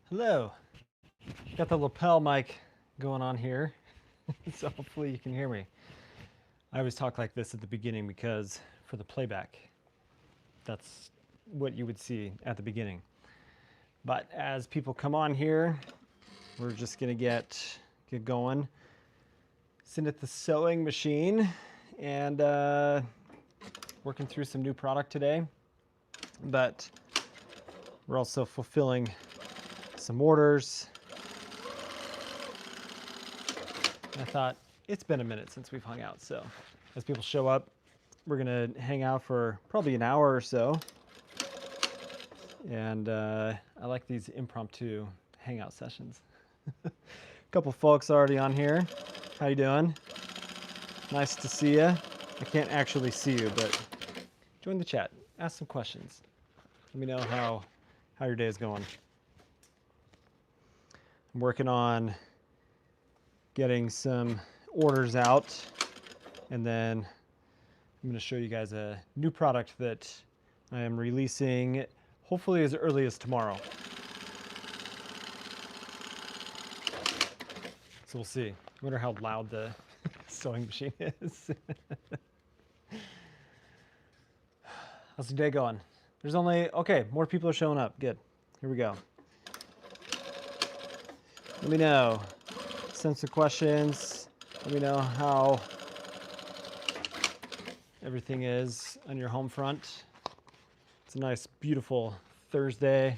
Hello. Got the lapel mic going on here, so hopefully you can hear me. I always talk like this at the beginning because for the playback, that's what you would see at the beginning. But as people come on here, we're just gonna get going. Sitting at the sewing machine and working through some new product today. But we're also fulfilling some orders. I thought it's been a minute since we've hung out, so as people show up, we're gonna hang out for probably an hour or so. And I like these impromptu hangout sessions. A couple folks already on here. How you doing? Nice to see you. I can't actually see you, but join the chat. Ask some questions. Let me know how your day is going. I'm working on getting some orders out, and then I'm going to show you guys a new product that I am releasing hopefully as early as tomorrow. So we'll see. I wonder how loud the sewing machine is. How's the day going? There's only, okay, more people are showing up. Good. Here we go. Let me know. Send some questions. Let me know how everything is on your home front. It's a nice, beautiful Thursday.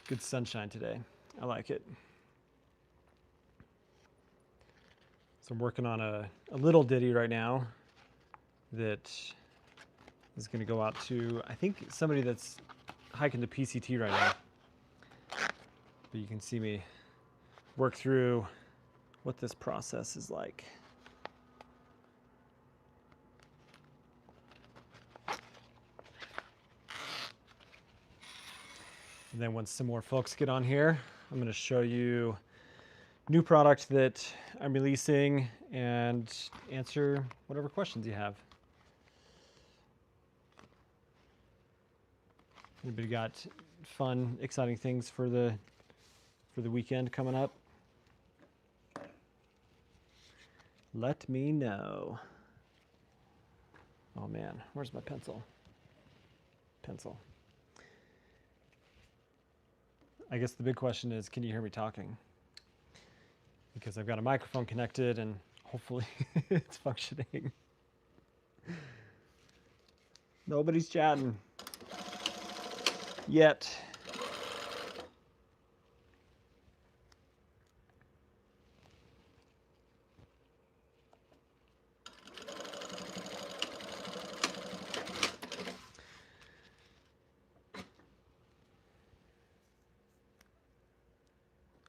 Good sunshine today. I like it. So I'm working on a little ditty right now that is going to go out to, I think, somebody that's hiking to PCT right now. But you can see me work through what this process is like. And then once some more folks get on here, I'm going to show you new product that I'm releasing and answer whatever questions you have. Anybody got fun, exciting things for the weekend coming up? Let me know. Oh man, where's my pencil? Pencil. I guess the big question is, can you hear me talking? Because I've got a microphone connected and hopefully it's functioning. Nobody's chatting yet.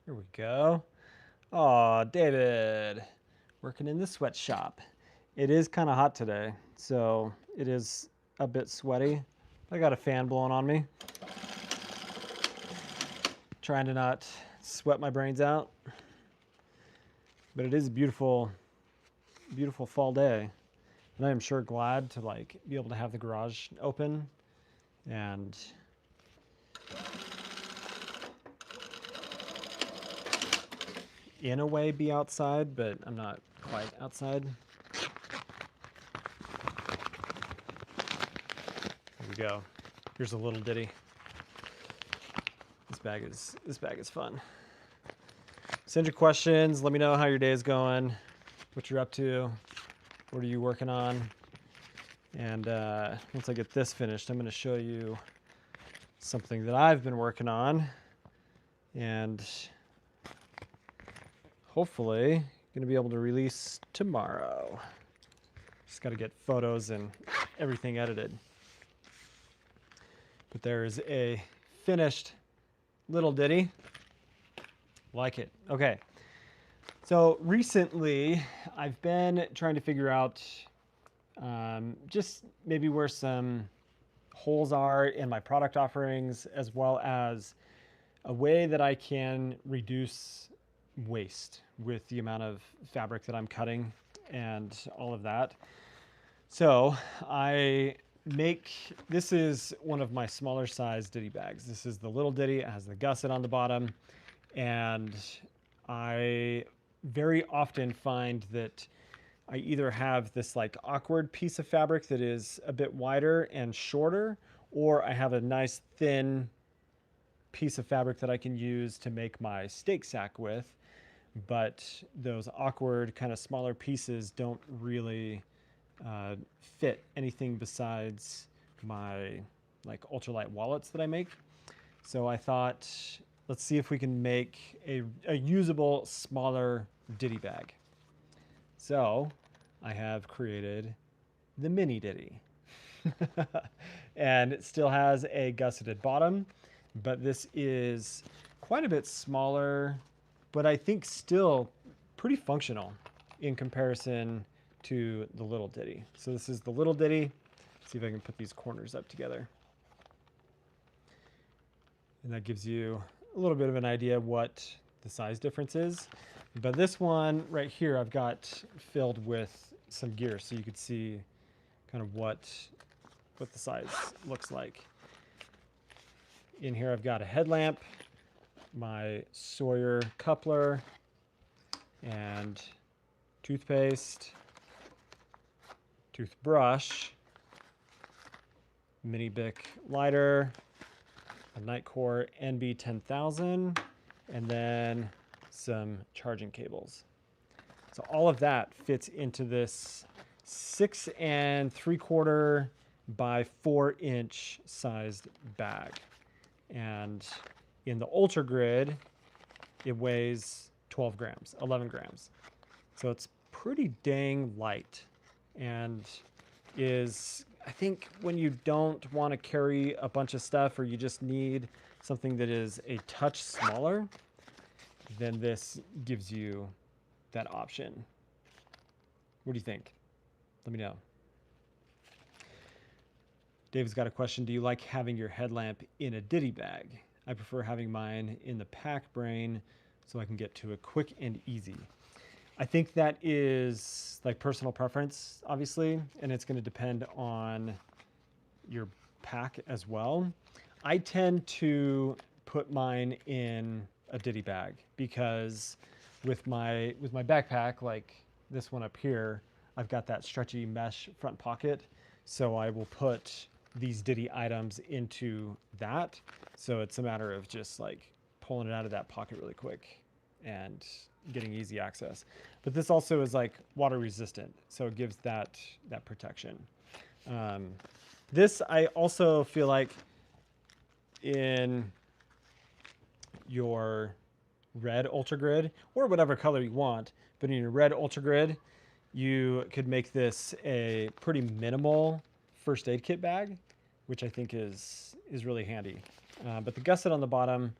Here we go. Oh, David, working in the sweatshop. It is kind of hot today, so it is a bit sweaty. I got a fan blowing on me. Trying to not sweat my brains out. But it is a beautiful, beautiful fall day. And I am sure glad to be able to have the garage open and in a way be outside, but I'm not quite outside. Here we go. Here's a little ditty. This bag is fun. Send your questions. Let me know how your day is going, what you're up to, what are you working on. And once I get this finished, I'm going to show you something that I've been working on, and hopefully going to be able to release tomorrow. Just got to get photos and everything edited. But there is a finished little ditty. Like it. Okay. So recently I've been trying to figure out just maybe where some holes are in my product offerings, as well as a way that I can reduce waste with the amount of fabric that I'm cutting and all of that. So I this is one of my smaller size ditty bags. This is the little ditty. It has the gusset on the bottom. And I very often find that I either have this like awkward piece of fabric that is a bit wider and shorter, or I have a nice thin piece of fabric that I can use to make my steak sack with. But those awkward kind of smaller pieces don't really fit anything besides my like ultralight wallets that I make. So I thought, let's see if we can make a usable, smaller ditty bag. So I have created the mini ditty. And it still has a gusseted bottom, but this is quite a bit smaller, but I think still pretty functional in comparison to the little ditty. So this is the little ditty. Let's see if I can put these corners up together. And that gives you a little bit of an idea what the size difference is. But this one right here, I've got filled with some gear so you could see kind of what the size looks like. In here, I've got a headlamp, my Sawyer coupler, and toothpaste, toothbrush, mini Bic lighter, a Nitecore NB10000, and then some charging cables. So all of that fits into this 6 3/4 by 4-inch sized bag. And in the Ultra Grid, it weighs 12 grams, 11 grams. So it's pretty dang light, and is, I think, when you don't want to carry a bunch of stuff or you just need something that is a touch smaller, then this gives you that option. What do you think? Let me know. Dave's got a question. Do you like having your headlamp in a ditty bag? I prefer having mine in the pack brain so I can get to it quick and easy. I think that is like personal preference, obviously, and it's going to depend on your pack as well. I tend to put mine in a ditty bag because with my backpack, like this one up here, I've got that stretchy mesh front pocket, so I will put these ditty items into that. So it's a matter of just like pulling it out of that pocket really quick and getting easy access. But this also is like water resistant, so it gives that protection. This I also feel like in your red Ultra Grid, or whatever color you want, but in your red Ultra Grid, you could make this a pretty minimal first aid kit bag, which I think is really handy. But the gusset on the bottom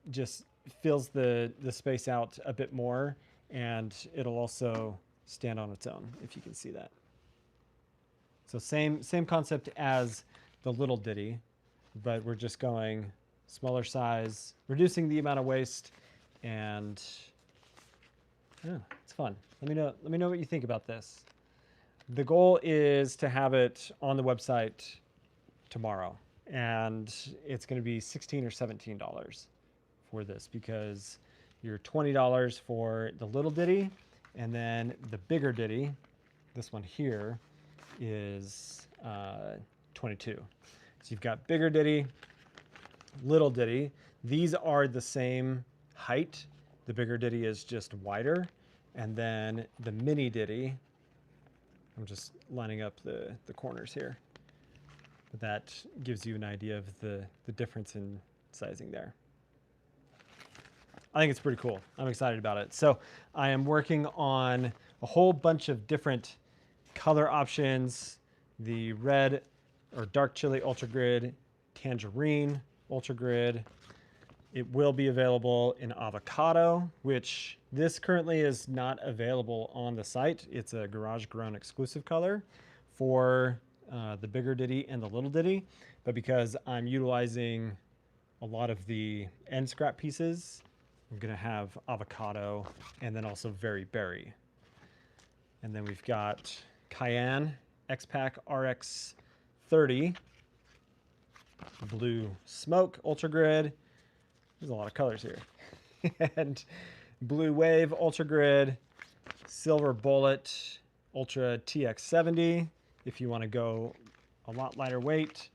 just fills the space out a bit more, and it'll also stand on its own, if you can see that. So same concept as the little ditty, but we're just going smaller size, reducing the amount of waste, and yeah, it's fun. Let me know what you think about this. The goal is to have it on the website tomorrow, and it's going to be $16 or $17 for this, because you're $20 for the little ditty, and then the bigger ditty, this one here, is $22. So you've got bigger ditty, little ditty. These are the same height. The bigger ditty is just wider, and then the mini ditty, I'm just lining up the corners here, but that gives you an idea of the difference in sizing there. I think it's pretty cool. I'm excited about it. So I am working on a whole bunch of different color options. The red or dark chili Ultra Grid, tangerine Ultra Grid. It will be available in avocado, which this currently is not available on the site. It's a Garage Grown exclusive color for the bigger ditty and the little ditty. But because I'm utilizing a lot of the end scrap pieces, I'm gonna have avocado and then also very berry. And then we've got Cayenne X-Pack RX 30. Blue Smoke Ultra Grid. There's a lot of colors here. And Blue Wave Ultra Grid. Silver Bullet Ultra TX70. If you want to go a lot lighter weight,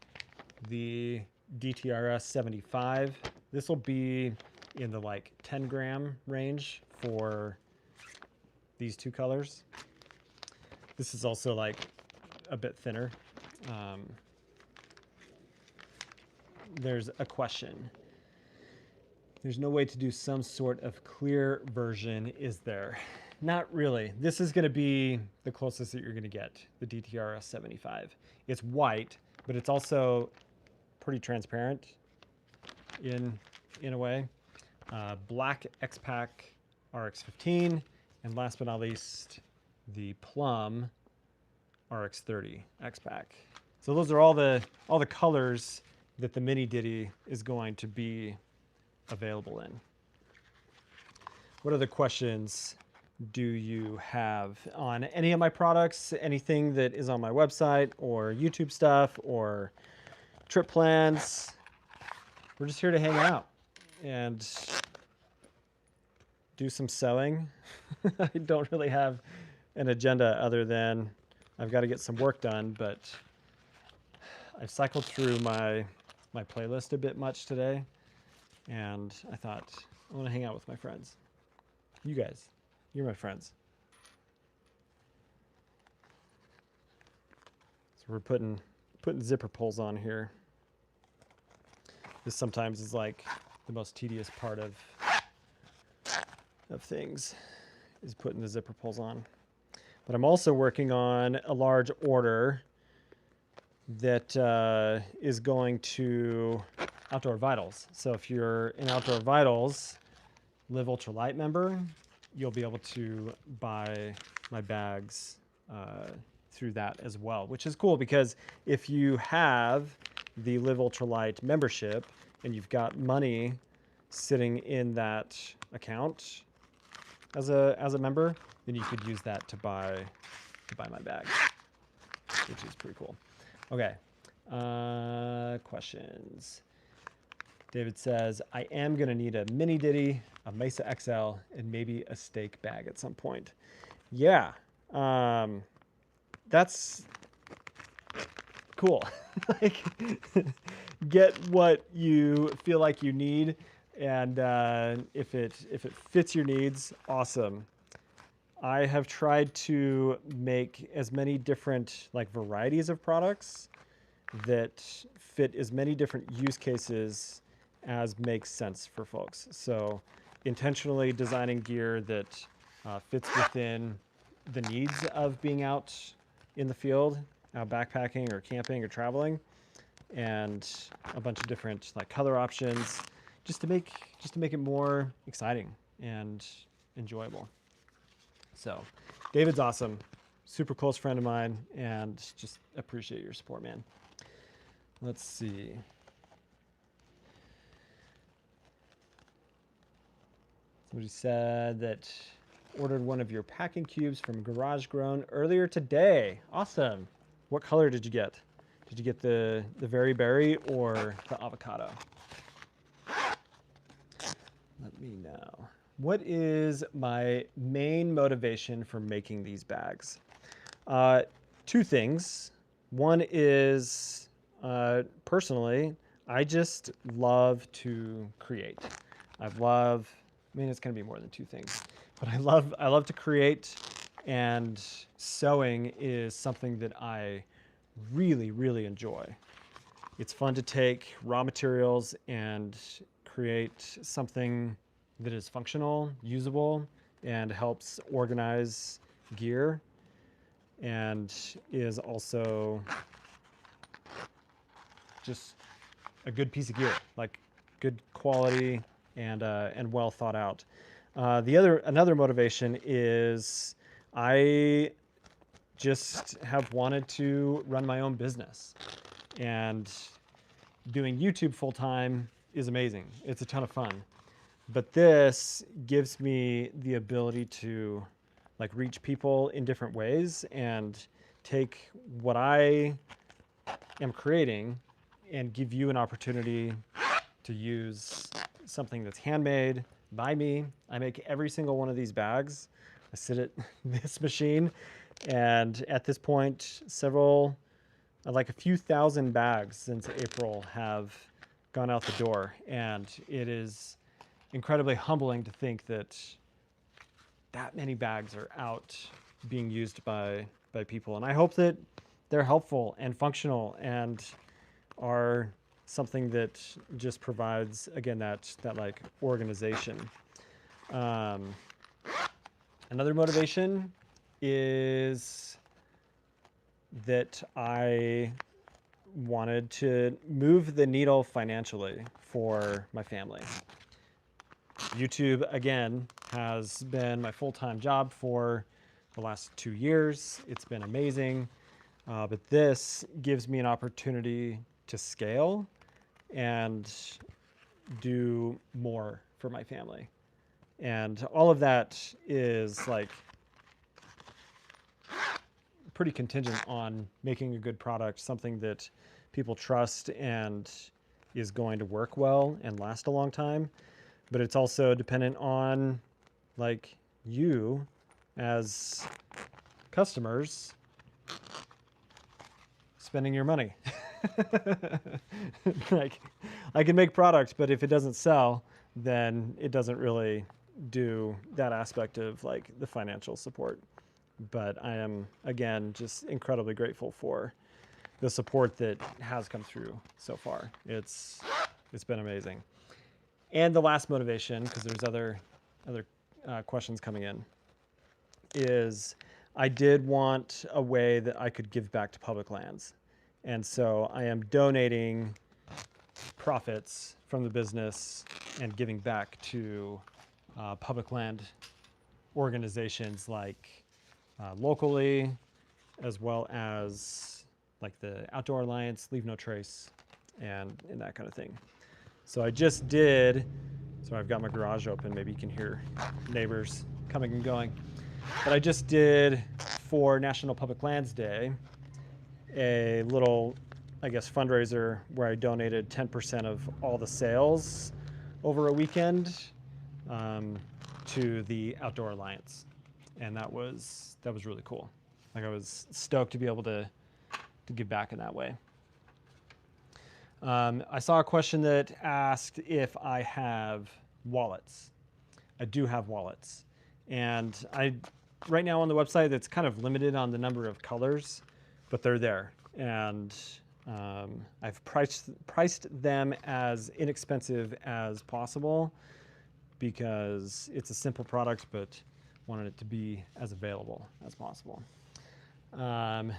the DTRS 75. This will be in the like 10 gram range for these two colors. This is also like a bit thinner. There's a question. There's no way to do some sort of clear version, is there? Not really. This is going to be the closest that you're going to get, the DTRS 75. It's white, but it's also pretty transparent in a way. Black X-Pack RX15, and last but not least, the Plum RX30 X-Pack. So those are all the colors that the mini Diddy is going to be available in. What other questions do you have on any of my products? Anything that is on my website or YouTube stuff or trip plans? We're just here to hang out and do some sewing. I don't really have an agenda other than I've got to get some work done, but I've cycled through my playlist a bit much today, and I thought I want to hang out with my friends. You guys, you're my friends. So we're putting zipper pulls on here. This sometimes is like the most tedious part of things, is putting the zipper pulls on. But I'm also working on a large order that is going to Outdoor Vitals. So if you're an Outdoor Vitals Live Ultralight member, you'll be able to buy my bags through that as well, which is cool because if you have the Live Ultralight membership and you've got money sitting in that account as a member, then you could use that to buy my bags, which is pretty cool. Okay, questions. David says, I am going to need a mini Diddy, a Mesa XL, and maybe a steak bag at some point. Yeah, that's cool. Like, get what you feel like you need, and if it fits your needs, awesome. I have tried to make as many different like varieties of products that fit as many different use cases as makes sense for folks. So intentionally designing gear that fits within the needs of being out in the field, backpacking or camping or traveling, and a bunch of different like color options just to make it more exciting and enjoyable. So David's awesome, super close friend of mine, and just appreciate your support, man. Let's see. Somebody said that ordered one of your packing cubes from Garage Grown earlier today. Awesome. What color did you get? Did you get the Very Berry or the avocado? Let me know. What is my main motivation for making these bags? Two things. One is, personally, I just love to create. It's going to be more than two things, but I love to create, and sewing is something that I really, really enjoy. It's fun to take raw materials and create something that is functional, usable, and helps organize gear, and is also just a good piece of gear, like good quality and well thought out. Another motivation is I just have wanted to run my own business, and doing YouTube full time is amazing. It's a ton of fun. But this gives me the ability to like reach people in different ways and take what I am creating and give you an opportunity to use something that's handmade by me. I make every single one of these bags. I sit at this machine, and at this point, like a few thousand bags since April have gone out the door. And it is incredibly humbling to think that that many bags are out being used by people. And I hope that they're helpful and functional and are something that just provides, again, that like organization. Another motivation is that I wanted to move the needle financially for my family. YouTube, again, has been my full-time job for the last 2 years. It's been amazing. But this gives me an opportunity to scale and do more for my family. And all of that is like pretty contingent on making a good product, something that people trust and is going to work well and last a long time. But it's also dependent on like you as customers spending your money. Like, I can make products, but if it doesn't sell, then it doesn't really do that aspect of like the financial support. But I am, again, just incredibly grateful for the support that has come through so far. It's been amazing. And the last motivation, because there's other questions coming in, is I did want a way that I could give back to public lands. And so I am donating profits from the business and giving back to public land organizations like locally, as well as like the Outdoor Alliance, Leave No Trace, and that kind of thing. So I just did, so I've got my garage open, maybe you can hear neighbors coming and going. But I just did, for National Public Lands Day, a little, I guess, fundraiser where I donated 10% of all the sales over a weekend to the Outdoor Alliance. And that was really cool. Like, I was stoked to be able to give back in that way. I saw a question that asked if I have wallets. I do have wallets. And right now on the website, it's kind of limited on the number of colors, but they're there. And I've priced them as inexpensive as possible because it's a simple product, but wanted it to be as available as possible. I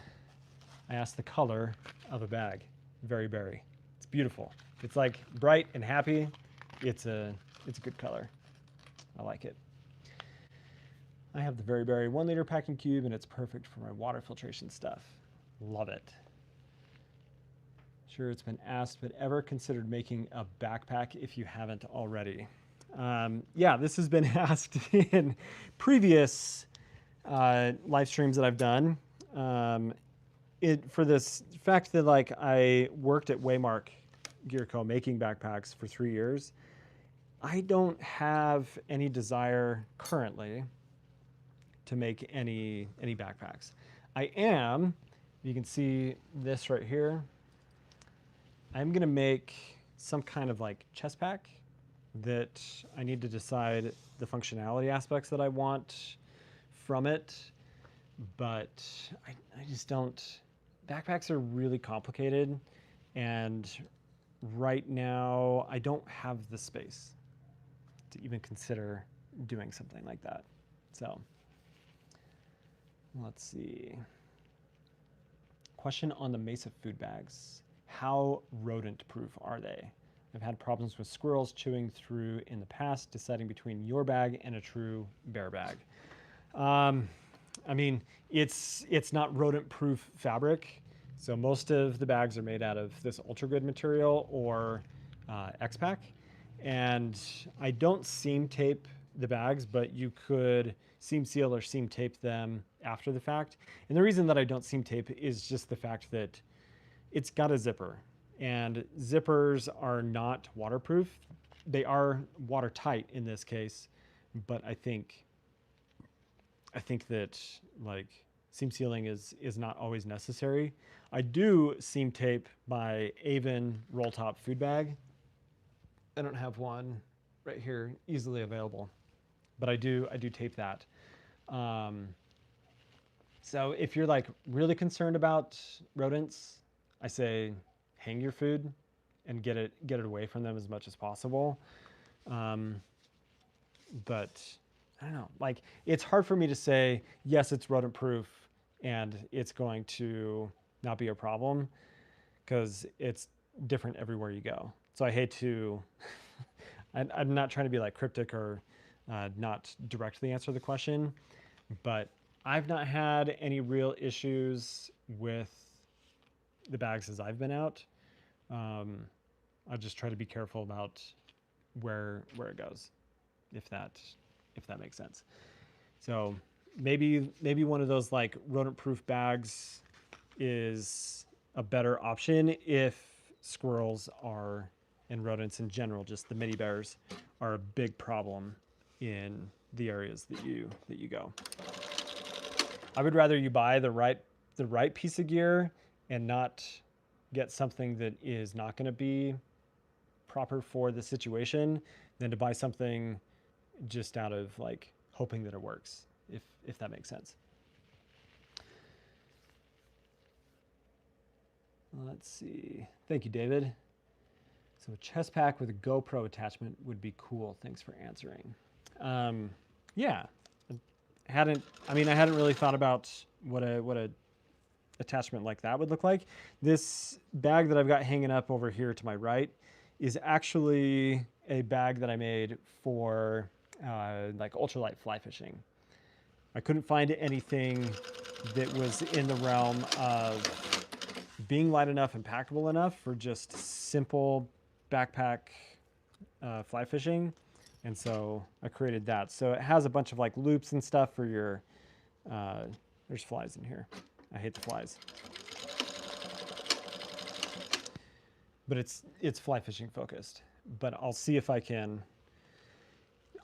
asked the color of a bag, Very Berry. It's beautiful. It's like bright and happy. It's a good color. I like it. I have the Very Berry 1 liter packing cube, and it's perfect for my water filtration stuff. Love it. Sure, it's been asked, but ever considered making a backpack if you haven't already? Yeah, this has been asked in previous live streams that I've done. For this fact that like I worked at Waymark Gear Co. making backpacks for 3 years, I don't have any desire currently to make any backpacks. I am, you can see this right here, I'm gonna make some kind of like chest pack that I need to decide the functionality aspects that I want from it, but I just don't, backpacks are really complicated, and right now I don't have the space to even consider doing something like that. So let's see. Question on the Mesa food bags. How rodent proof are they? I've had problems with squirrels chewing through in the past, deciding between your bag and a true bear bag. I mean, it's not rodent proof fabric. So most of the bags are made out of this ultra good material or X-Pack. And I don't seam tape the bags, but you could seam seal or seam tape them after the fact. And the reason that I don't seam tape is just the fact that it's got a zipper, and zippers are not waterproof. They are watertight in this case, but I think that like seam sealing is not always necessary. I do seam tape my Avon roll top food bag. I don't have one right here easily available, but I do tape that. Um, so if you're like really concerned about rodents, I say hang your food and get it away from them as much as possible. Um, but I don't know, like it's hard for me to say, yes, it's rodent proof and it's going to not be a problem because it's different everywhere you go. So I hate to, I'm not trying to be like cryptic or not directly answer the question, but I've not had any real issues with the bags as I've been out. Um, I just try to be careful about where it goes, if that makes sense. So maybe one of those like rodent-proof bags is a better option if squirrels are, and rodents in general, just the mini bears, are a big problem in the areas that you go. I would rather you buy the right piece of gear and not get something that is not going to be proper for the situation than to buy something just out of like hoping that it works, if that makes sense. Let's see. Thank you, David. So a chest pack with a GoPro attachment would be cool. Thanks for answering. Yeah, I hadn't really thought about what a attachment like that would look like. This bag that I've got hanging up over here to my right is actually a bag that I made for like ultralight fly fishing. I couldn't find anything that was in the realm of being light enough and packable enough for just simple backpack fly fishing. And so I created that. So it has a bunch of like loops and stuff for your, there's flies in here. I hate the flies. But it's fly fishing focused. But I'll see if I can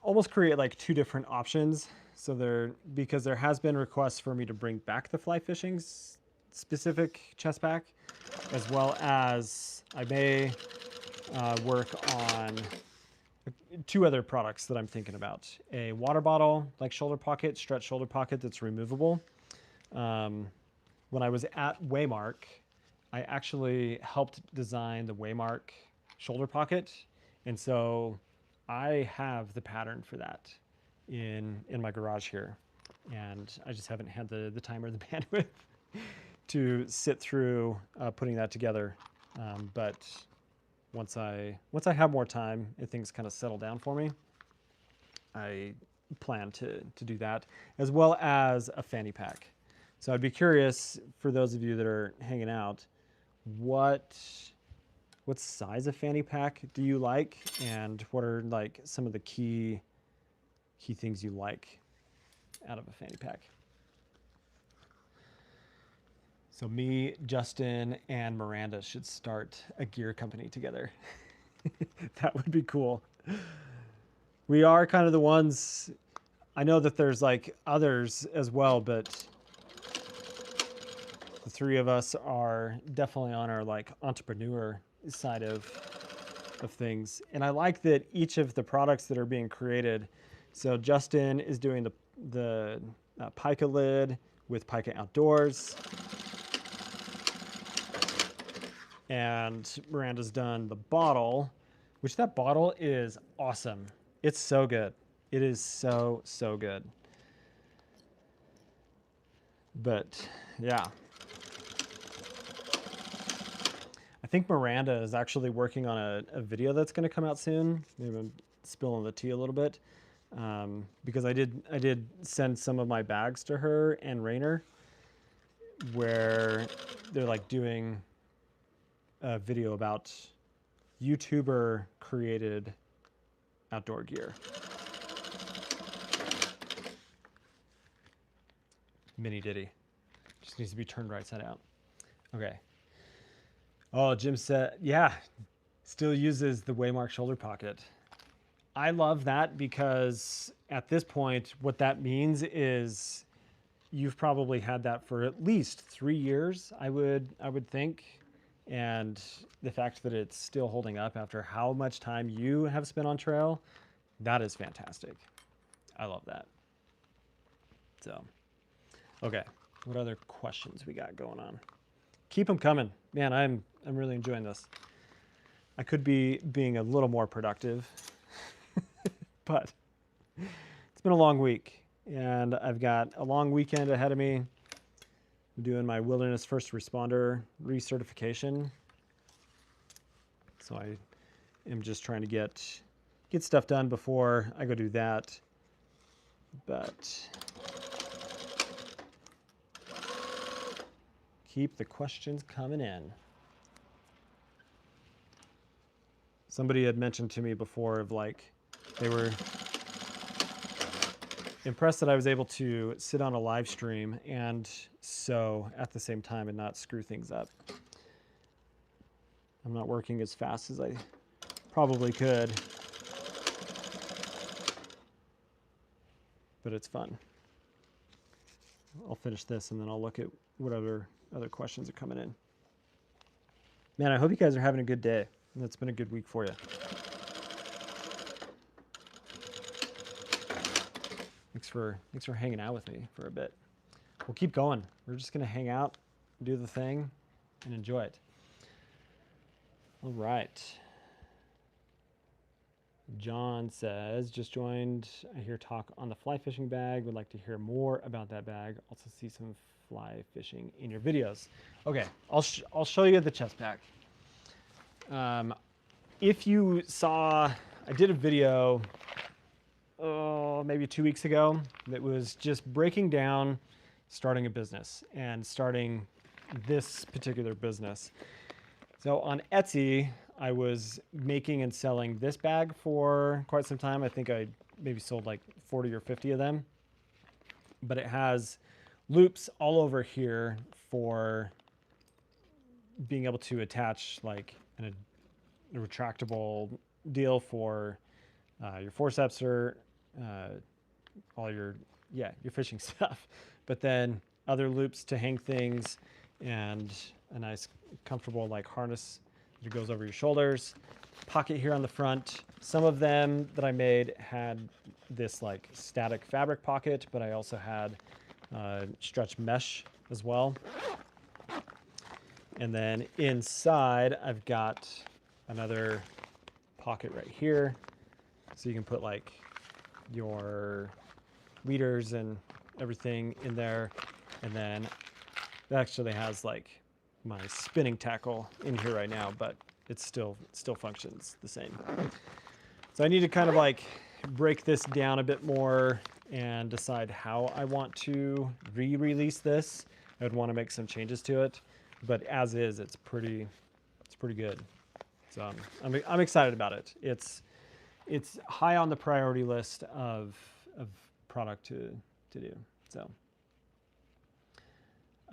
almost create like two different options. So because there has been requests for me to bring back the fly fishing specific chest pack, as well as I may work on two other products that I'm thinking about. A water bottle, like shoulder pocket, stretch shoulder pocket that's removable. When I was at Waymark, I actually helped design the Waymark shoulder pocket. And so I have the pattern for that in my garage here. And I just haven't had the time or the bandwidth to sit through putting that together. But once I have more time and things kind of settle down for me, I plan to do that, as well as a fanny pack. So I'd be curious, for those of you that are hanging out, what size of fanny pack do you like, and what are like some of the key things you like out of a fanny pack? So me, Justin, and Miranda should start a gear company together. That would be cool. We are kind of the ones, I know that there's like others as well, but the three of us are definitely on our like entrepreneur side of things. And I like that each of the products that are being created, so Justin is doing the Pica lid with Pica Outdoors. And Miranda's done the bottle, which that bottle is awesome. It's so good. It is so good. But yeah. I think Miranda is actually working on a video that's going to come out soon. Maybe I'm spilling the tea a little bit. Because I did send some of my bags to her and Rainer, where they're like doing a video about YouTuber created outdoor gear. Mini diddy. Just needs to be turned right side out. Okay. Oh, Jim said, yeah, still uses the Waymark shoulder pocket. I love that because at this point, what that means is you've probably had that for at least 3 years, I would think. And the fact that it's still holding up after how much time you have spent on trail, that is fantastic. I love that. So, okay, what other questions we got going on? Keep them coming, man. I'm really enjoying this. I could be being a little more productive, but it's been a long week, and I've got a long weekend ahead of me. I'm doing my wilderness first responder recertification, so I am just trying to get stuff done before I go do that. But keep the questions coming in. Somebody had mentioned to me before of like they were impressed that I was able to sit on a live stream and sew at the same time and not screw things up. I'm not working as fast as I probably could, but it's fun. I'll finish this and then I'll look at what other questions are coming in. Man, I hope you guys are having a good day. It's been a good week for you. Thanks for hanging out with me for a bit. We'll keep going. We're just gonna hang out, do the thing, and enjoy it. All right. John says, just joined. I hear talk on the fly fishing bag. Would like to hear more about that bag. Also see some fly fishing in your videos. Okay, I'll show you the chest pack. If you saw, I did a video maybe 2 weeks ago that was just breaking down starting a business and starting this particular business. So on Etsy, I was making and selling this bag for quite some time. I think I maybe sold like 40 or 50 of them, but it has loops all over here for being able to attach like a retractable deal for your forceps or all your fishing stuff, but then other loops to hang things and a nice comfortable like harness that goes over your shoulders. Pocket here on the front. Some of them that I made had this like static fabric pocket, but I also had stretch mesh as well. And then inside I've got another pocket right here, so you can put like your leaders and everything in there. And then it actually has like my spinning tackle in here right now, but it still functions the same. So I need to kind of like break this down a bit more and decide how I want to re-release this. I would want to make some changes to it, but as is, it's pretty good. So I'm excited about it. It's high on the priority list of product to do. So,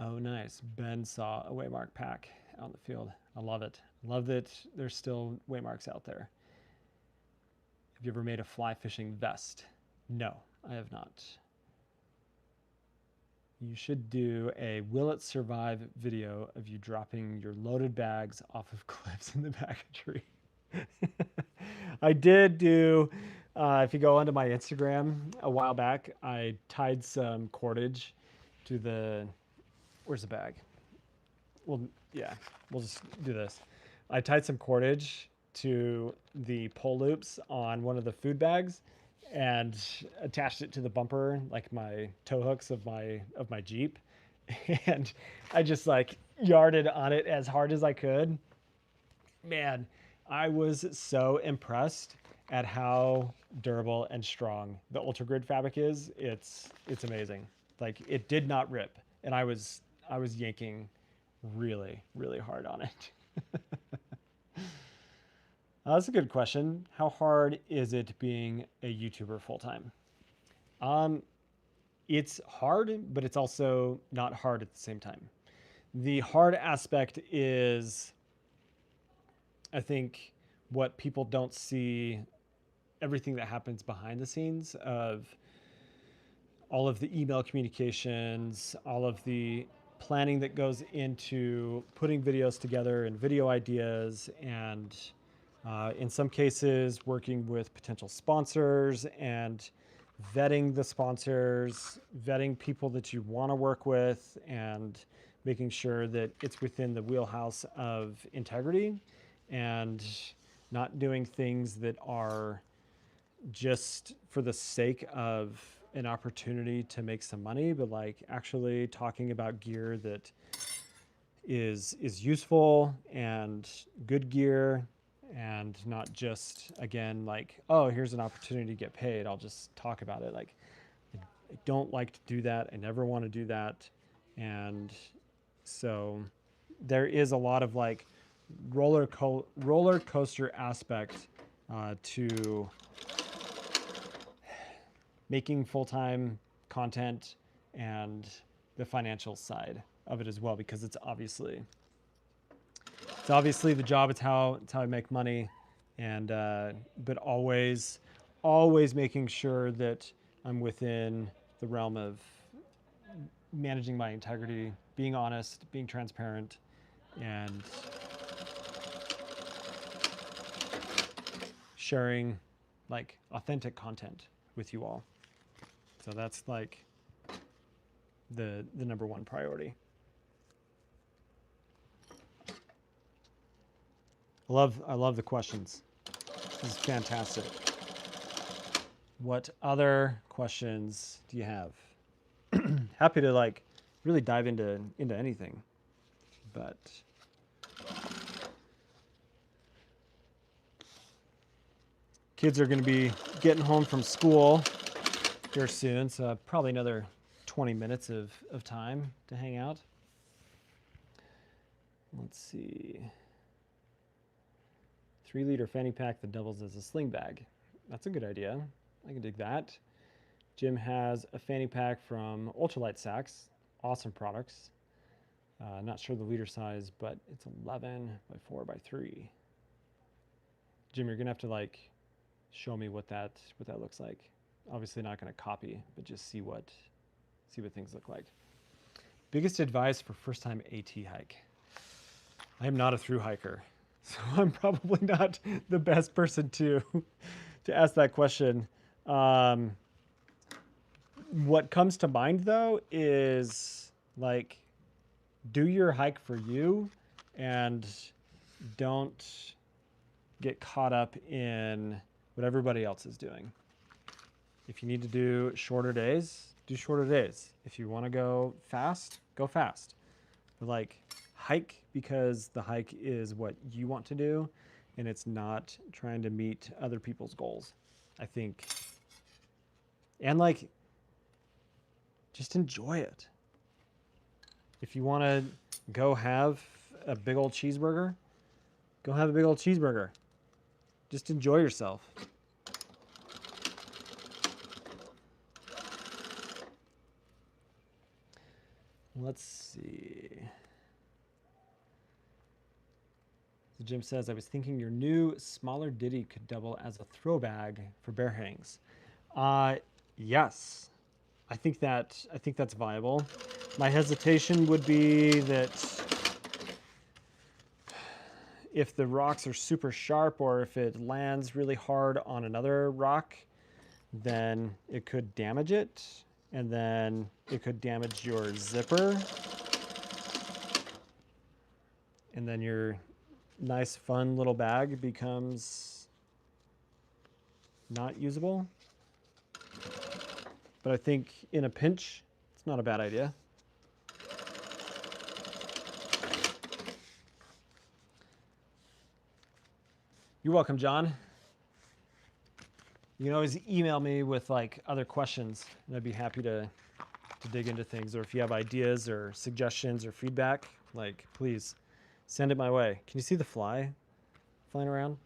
oh nice. Ben saw a Waymark pack out in the field. I love it. Love that there's still Waymarks out there. Have you ever made a fly fishing vest? No, I have not. You should do a Will It Survive video of you dropping your loaded bags off of cliffs in the backcountry. I did do, if you go onto my Instagram a while back, I tied some cordage to the, where's the bag? Well, yeah, we'll just do this. I tied some cordage to the pole loops on one of the food bags and attached it to the bumper, like my tow hooks of my Jeep. And I just like yarded on it as hard as I could. Man, I was so impressed at how durable and strong the Ultra Grid fabric is. It's amazing. Like it did not rip, and I was yanking really, really hard on it. That's a good question. How hard is it being a YouTuber full-time? It's hard, but it's also not hard at the same time. The hard aspect is I think what people don't see, everything that happens behind the scenes of all of the email communications, all of the planning that goes into putting videos together and video ideas, and in some cases working with potential sponsors and vetting the sponsors, vetting people that you want to work with, and making sure that it's within the wheelhouse of integrity and not doing things that are just for the sake of an opportunity to make some money, but like actually talking about gear that is useful and good gear, and not just, again, like, oh, here's an opportunity to get paid, I'll just talk about it. Like, I don't like to do that. I never want to do that. And so there is a lot of like roller coaster aspect to making full-time content and the financial side of it as well, because it's obviously the job. It's how I make money, and but always making sure that I'm within the realm of managing my integrity, being honest, being transparent, and sharing like authentic content with you all. So that's like the number one priority. I love the questions. This is fantastic. What other questions do you have? Happy to like really dive into anything, but kids are going to be getting home from school here soon, so probably another 20 minutes of time to hang out. Let's see. 3-liter fanny pack that doubles as a sling bag. That's a good idea. I can dig that. Jim has a fanny pack from Ultralight Sacks. Awesome products. Not sure the liter size, but it's 11 by 4 by 3. Jim, you're gonna have to like show me what that looks like. Obviously not gonna copy, but just see what things look like. Biggest advice for first time AT hike. I am not a thru hiker, so I'm probably not the best person to ask that question. What comes to mind though is like, do your hike for you and don't get caught up in what everybody else is doing. If you need to do shorter days, do shorter days. If you want to go fast, go fast. But like, hike because the hike is what you want to do, and it's not trying to meet other people's goals, I think. And like, just enjoy it. If you want to go have a big old cheeseburger, go have a big old cheeseburger. Just enjoy yourself. Let's see. So Jim says, I was thinking your new smaller diddy could double as a throw bag for bear hangs. Yes. I think that's viable. My hesitation would be that if the rocks are super sharp, or if it lands really hard on another rock, then it could damage it, and then it could damage your zipper, and then your nice fun little bag becomes not usable. But I think in a pinch, it's not a bad idea. You're welcome, John. You can always email me with like other questions, and I'd be happy to dig into things. Or if you have ideas or suggestions or feedback, like, please send it my way. Can you see the fly flying around?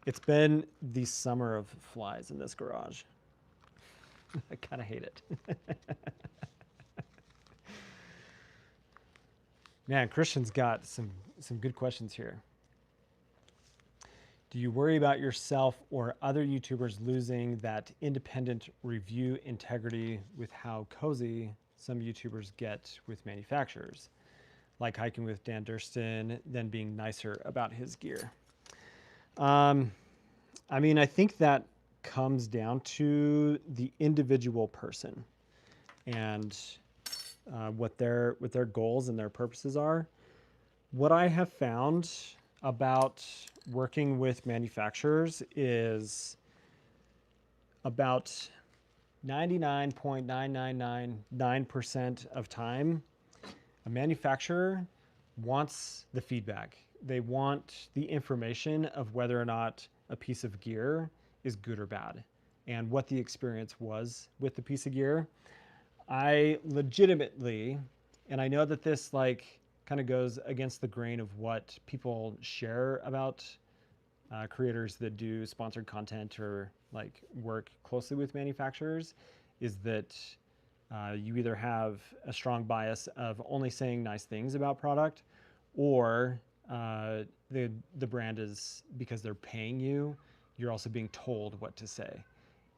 It's been the summer of flies in this garage. I kind of hate it. Man, Christian's got some good questions here. Do you worry about yourself or other YouTubers losing that independent review integrity with how cozy some YouTubers get with manufacturers? Like hiking with Dan Durston, then being nicer about his gear. I mean, I think that comes down to the individual person and what their goals and their purposes are. What I have found about working with manufacturers is about 99.9999% of time, a manufacturer wants the feedback. They want the information of whether or not a piece of gear is good or bad and what the experience was with the piece of gear. I legitimately, and I know that this like kind of goes against the grain of what people share about creators that do sponsored content or like work closely with manufacturers, is that you either have a strong bias of only saying nice things about product, or the brand is, because they're paying you, you're also being told what to say.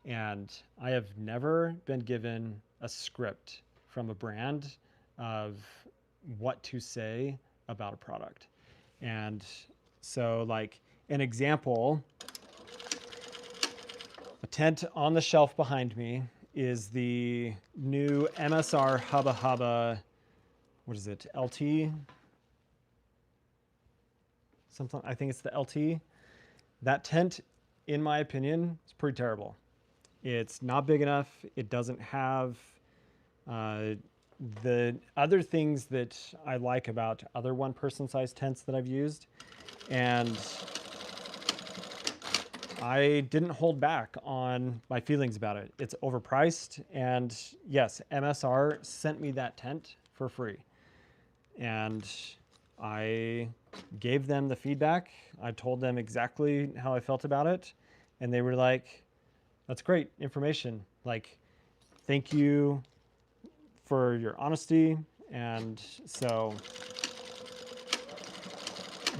And I have never been given a script from a brand of what to say about a product. And so like an example, a tent on the shelf behind me is the new MSR Hubba Hubba, what is it, LT? Something, I think it's the LT. That tent, in my opinion, is pretty terrible. It's not big enough. It doesn't have the other things that I like about other one-person size tents that I've used. And I didn't hold back on my feelings about it. It's overpriced. And yes, MSR sent me that tent for free. And I gave them the feedback. I told them exactly how I felt about it. And they were like, that's great information. Like, thank you for your honesty. And so,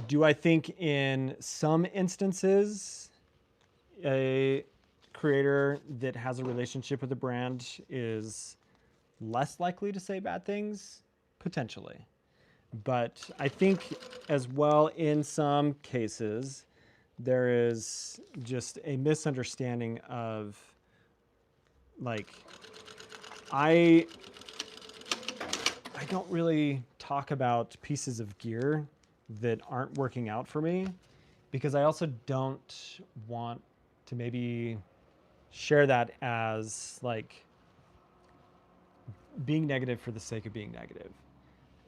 do I think in some instances, a creator that has a relationship with a brand is less likely to say bad things? Potentially. But I think as well, in some cases, there is just a misunderstanding of, like, I don't really talk about pieces of gear that aren't working out for me, because I also don't want to maybe share that as like being negative for the sake of being negative.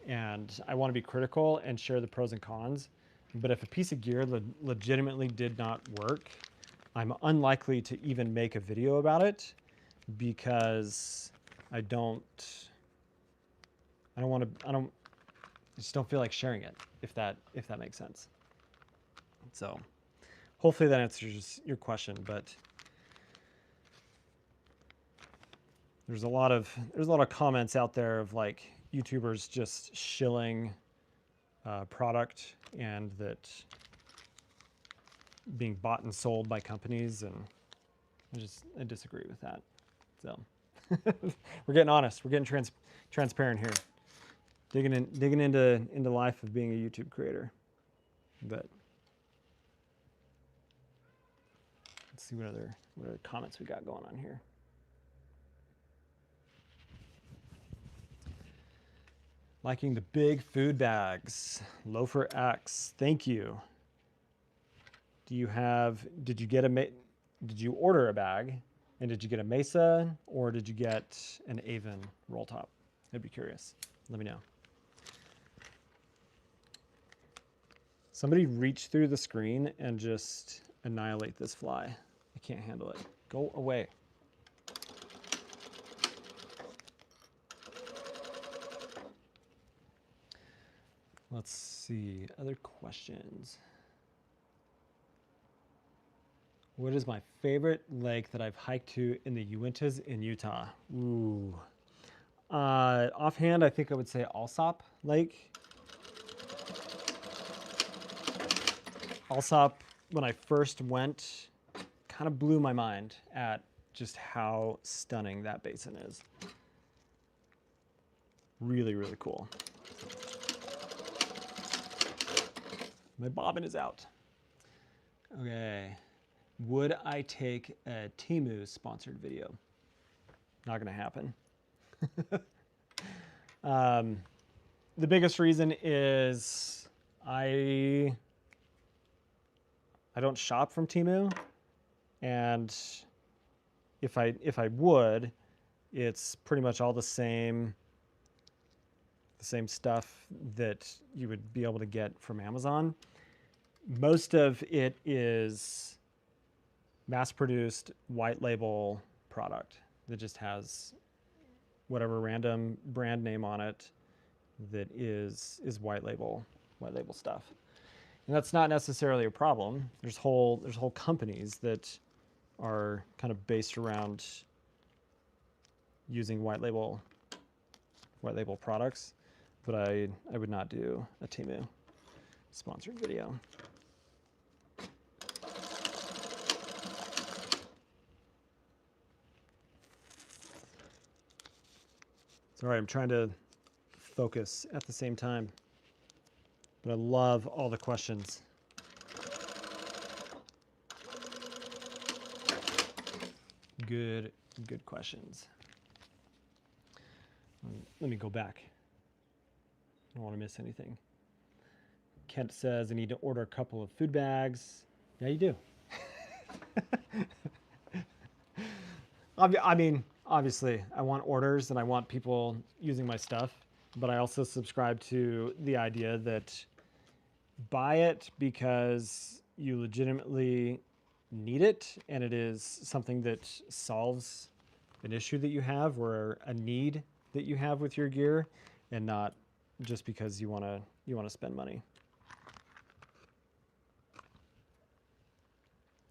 And I want to be critical and share the pros and cons. But if a piece of gear legitimately did not work, I'm unlikely to even make a video about it, because I just don't feel like sharing it, if that makes sense. So hopefully that answers your question, but there's a lot of comments out there of like YouTubers just shilling product, and that being bought and sold by companies, and I disagree with that. So we're getting honest, we're getting transparent here, digging into life of being a YouTube creator. But let's see what other comments we got going on here. Liking the big food bags. Loafer X, thank you. Did you order a bag, and did you get a Mesa, or did you get an Avon roll top? I'd be curious. Let me know. Somebody reach through the screen and just annihilate this fly. I can't handle it. Go away. Let's see, other questions. What is my favorite lake that I've hiked to in the Uintas in Utah? Ooh. Offhand, I think I would say Alsop Lake. Alsop when I first went, kind of blew my mind at just how stunning that basin is. Really, really cool. My bobbin is out. Okay. Would I take a Temu sponsored video? Not gonna happen. The biggest reason is I don't shop from Temu, and if I would, it's pretty much all the same stuff that you would be able to get from Amazon. Most of it is mass-produced white label product that just has whatever random brand name on it that is white label stuff. And that's not necessarily a problem. There's whole companies that are kind of based around using white label products, but I would not do a Temu sponsored video. It's all right, I'm trying to focus at the same time, but I love all the questions. Good questions. Let me go back. I don't want to miss anything. Kent says I need to order a couple of food bags. Yeah, you do. I mean, obviously, I want orders and I want people using my stuff, but I also subscribe to the idea that buy it because you legitimately need it and it is something that solves an issue that you have or a need that you have with your gear, and not just because you want to spend money.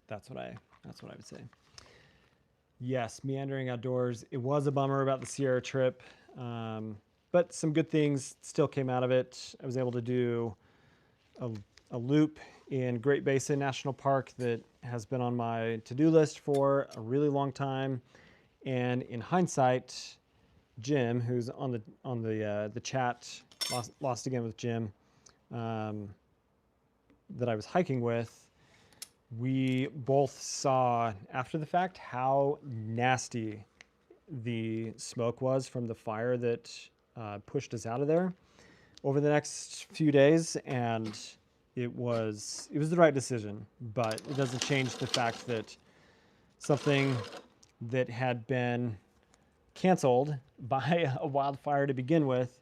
That's what I would say. Yes, meandering outdoors. It was a bummer about the Sierra trip, but some good things still came out of it. I was able to do a loop in Great Basin National Park that has been on my to-do list for a really long time. And in hindsight, Jim, who's on the chat, Lost Again with Jim, that I was hiking with, we both saw after the fact how nasty the smoke was from the fire that pushed us out of there over the next few days, and it was the right decision, but it doesn't change the fact that something that had been canceled by a wildfire to begin with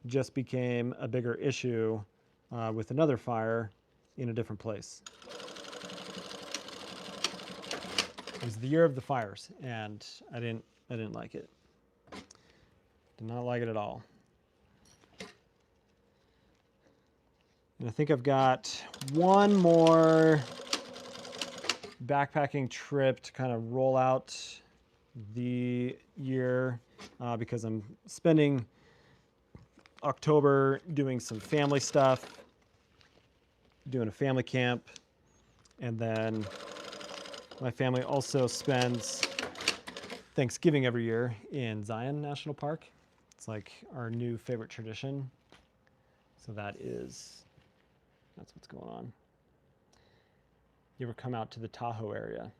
just became a bigger issue with another fire in a different place. It was the year of the fires, and I didn't like it. Did not like it at all. And I think I've got one more backpacking trip to kind of roll out the year because I'm spending October doing some family stuff, doing a family camp, and then my family also spends Thanksgiving every year in Zion National Park. It's like our new favorite tradition. So that's what's going on. You ever come out to the Tahoe area?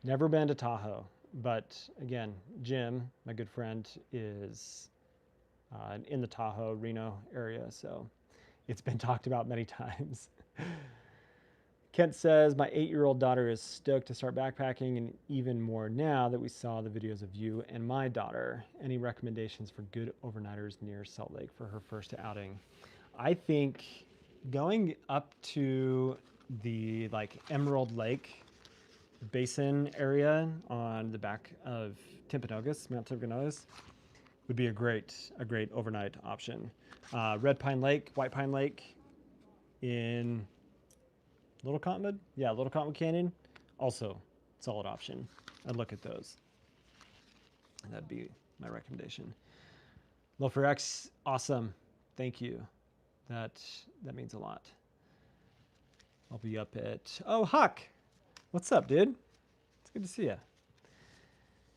Never been to Tahoe, but again, Jim, my good friend, is in the Tahoe, Reno area, so it's been talked about many times. Kent says, my 8-year-old daughter is stoked to start backpacking, and even more now that we saw the videos of you and my daughter. Any recommendations for good overnighters near Salt Lake for her first outing? I think going up to the Emerald Lake Basin area on the back of Timpanogos, Mount Timpanogos, would be a great overnight option. Red Pine Lake, White Pine Lake in Little Cottonwood? Yeah, Little Cottonwood Canyon, also solid option. I'd look at those. That'd be my recommendation. Loafer X, awesome. Thank you. That means a lot. I'll be up at, oh, Huck. What's up, dude? It's good to see you.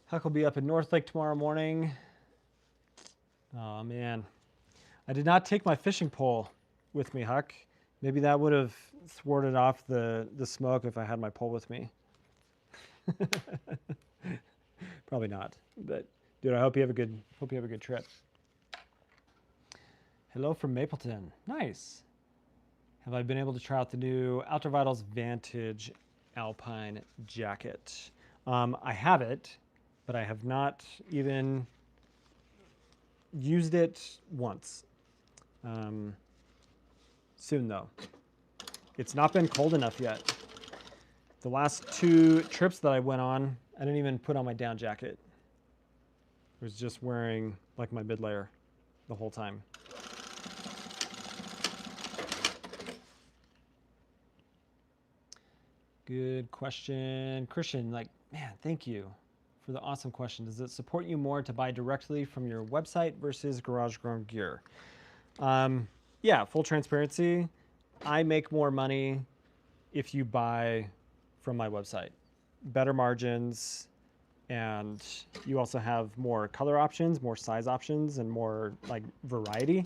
Huck will be up in North Lake tomorrow morning. Oh, man. I did not take my fishing pole with me, Huck. Maybe that would have thwarted off the smoke if I had my pole with me. Probably not. But dude, I hope you have a good trip. Hello from Mapleton. Nice. Have I been able to try out the new Outdoor Vitals Vantage Alpine jacket? I have it, but I have not even used it once. Soon though. It's not been cold enough yet. The last 2 trips that I went on, I didn't even put on my down jacket. I was just wearing like my mid layer the whole time. Good question. Christian, like, man, thank you for the awesome question. Does it support you more to buy directly from your website versus garage grown gear? Yeah, full transparency. I make more money if you buy from my website. Better margins, and you also have more color options, more size options, and more like variety.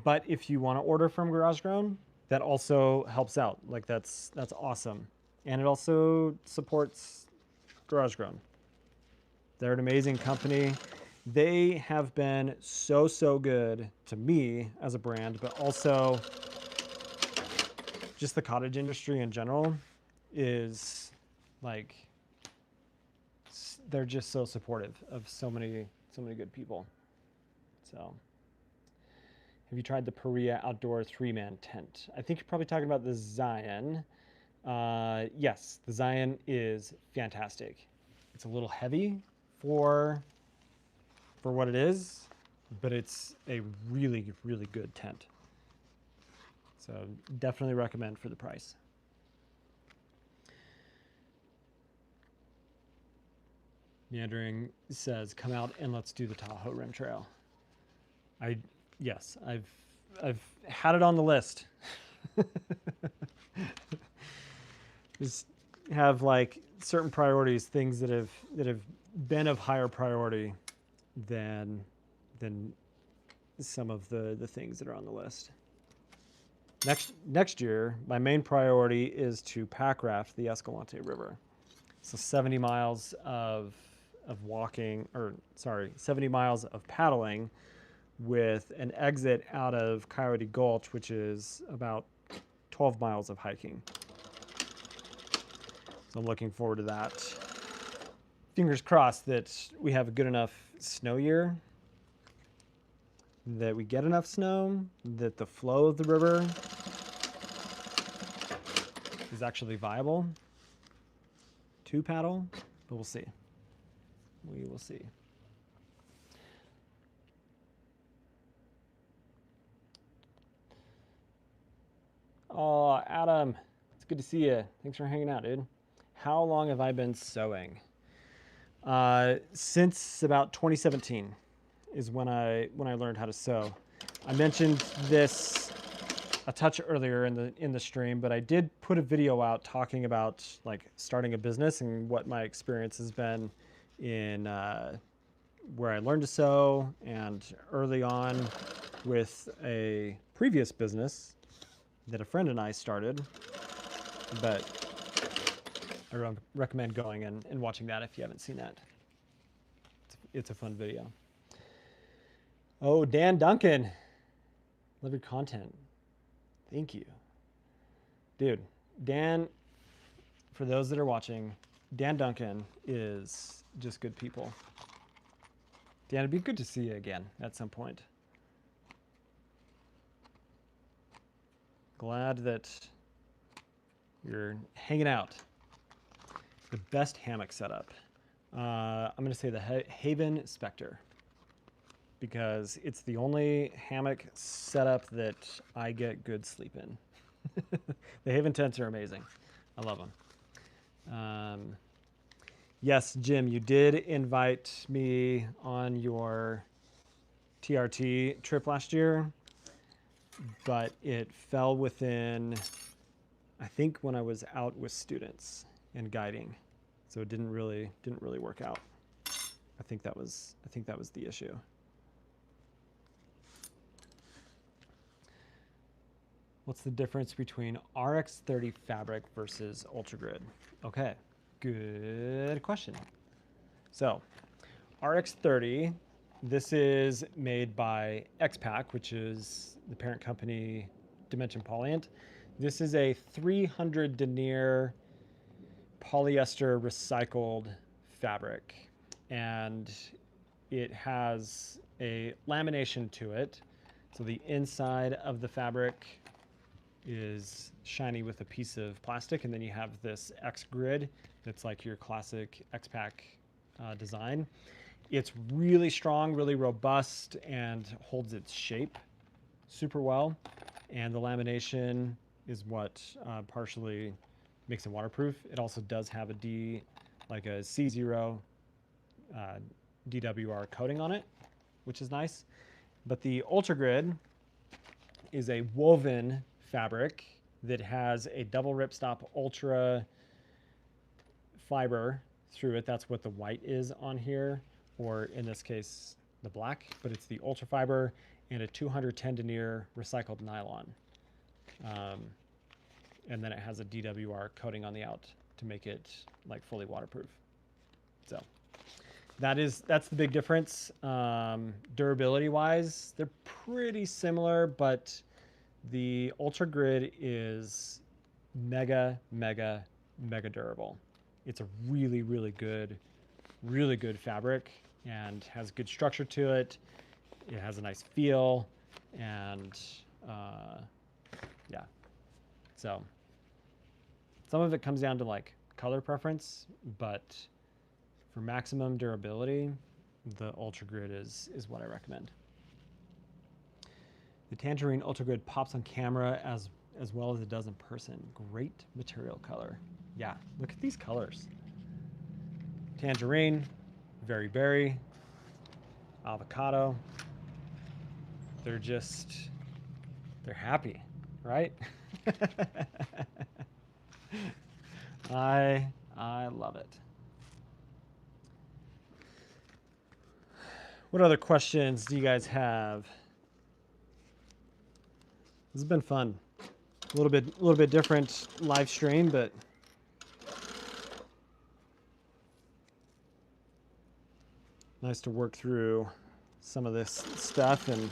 But if you want to order from Garage Grown, that also helps out. Like that's awesome. And it also supports Garage Grown. They're an amazing company. They have been so good to me as a brand, but also just the cottage industry in general is like, they're just so supportive of so many good people. So have you tried the Perea outdoor 3-man tent? I think you're probably talking about the Zion. Yes, the Zion is fantastic. It's a little heavy for what it is, but it's a really good tent. So definitely recommend for the price. Meandering says, come out and let's do the Tahoe Rim Trail. Yes, I've had it on the list. Just have like certain priorities, things that have been of higher priority than some of the things that are on the list. Next year, my main priority is to pack raft the Escalante River. So 70 miles of walking, or sorry, 70 miles of paddling with an exit out of Coyote Gulch, which is about 12 miles of hiking. So I'm looking forward to that. Fingers crossed that we have a good enough snow year, that we get enough snow, that the flow of the river is actually viable to paddle, but we'll see. We will see. Oh, Adam, it's good to see you. Thanks for hanging out, dude. How long have I been sewing? Since about 2017 is when I learned how to sew. I mentioned this a touch earlier in the stream, but I did put a video out talking about like starting a business and what my experience has been in where I learned to sew, and early on with a previous business that a friend and I started. But I recommend going and watching that if you haven't seen that. It's a fun video. Oh, Dan Duncan. Love your content. Thank you. Dude, Dan, for those that are watching, Dan Duncan is just good people. Dan, it'd be good to see you again at some point. Glad that you're hanging out. The best hammock setup. I'm going to say the Haven Spectre, because it's the only hammock setup that I get good sleep in. The Haven tents are amazing. I love them. Yes, Jim, you did invite me on your TRT trip last year. but it fell within, I think, when I was out with students and guiding, so it didn't really work out. I think that was the issue. What's the difference between RX30 fabric versus Ultra Grid? Okay, good question. So, RX30, this is made by XPack, which is the parent company Dimension Polyant. This is a 300 denier polyester recycled fabric, and it has a lamination to it. So the inside of the fabric is shiny with a piece of plastic, and then you have this X grid that's like your classic XPack design. It's really strong, really robust, and holds its shape super well. And the lamination is what partially makes it waterproof. It also does have a C0 DWR coating on it, which is nice. But the Ultra Grid is a woven fabric that has a double ripstop ultra fiber through it. That's what the white is on here, or in this case, the black, but it's the ultra fiber and a 210 denier recycled nylon. And then it has a DWR coating on the out to make it like fully waterproof. So that's the big difference. Durability wise, they're pretty similar, but the Ultra Grid is mega durable. It's a really good fabric and has good structure to it. It has a nice feel, and yeah. So some of it comes down to like color preference, but for maximum durability, the Ultra Grid is what I recommend. The Tangerine Ultra Grid pops on camera as well as it does in person. Great material color. Yeah, look at these colors. Tangerine, very berry, avocado. They're happy, right? I love it. What other questions do you guys have? This has been fun. A little bit different live stream, but nice to work through some of this stuff. And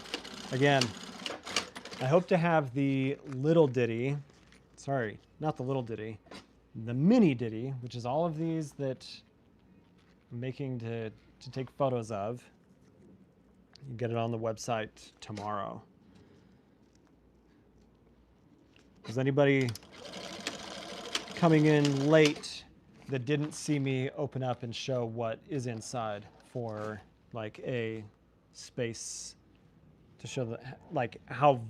again, I hope to have the little diddy, sorry, not the little diddy, the mini diddy, which is all of these that I'm making to take photos of. You get it on the website tomorrow. Is anybody coming in late that didn't see me open up and show what is inside for like a space to show like how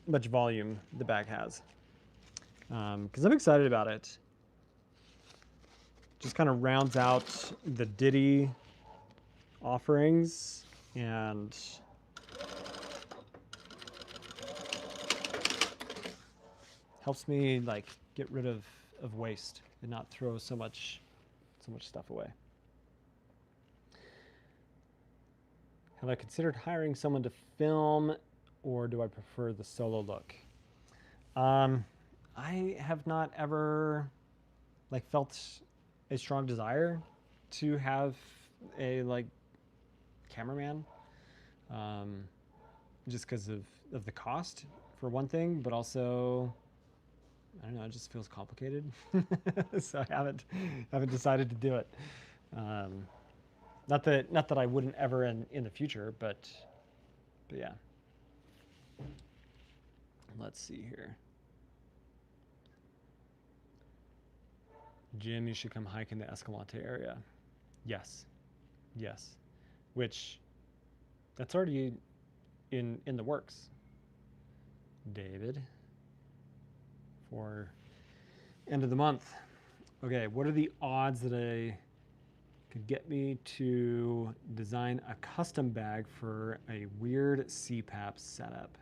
much volume the bag has? Because I'm excited about it. Just kind of rounds out the diddy offerings and helps me like get rid of waste and not throw so much stuff away. Have I considered hiring someone to film, or do I prefer the solo look? I have not ever like felt a strong desire to have a like cameraman, just because of the cost for one thing, but also I don't know, it just feels complicated. So I haven't decided to do it. Not that I wouldn't ever in the future, but yeah. Let's see here. Jim, you should come hike in the Escalante area. Yes. Which that's already in the works. David, for end of the month. Okay, what are the odds that I could get me to design a custom bag for a weird CPAP setup?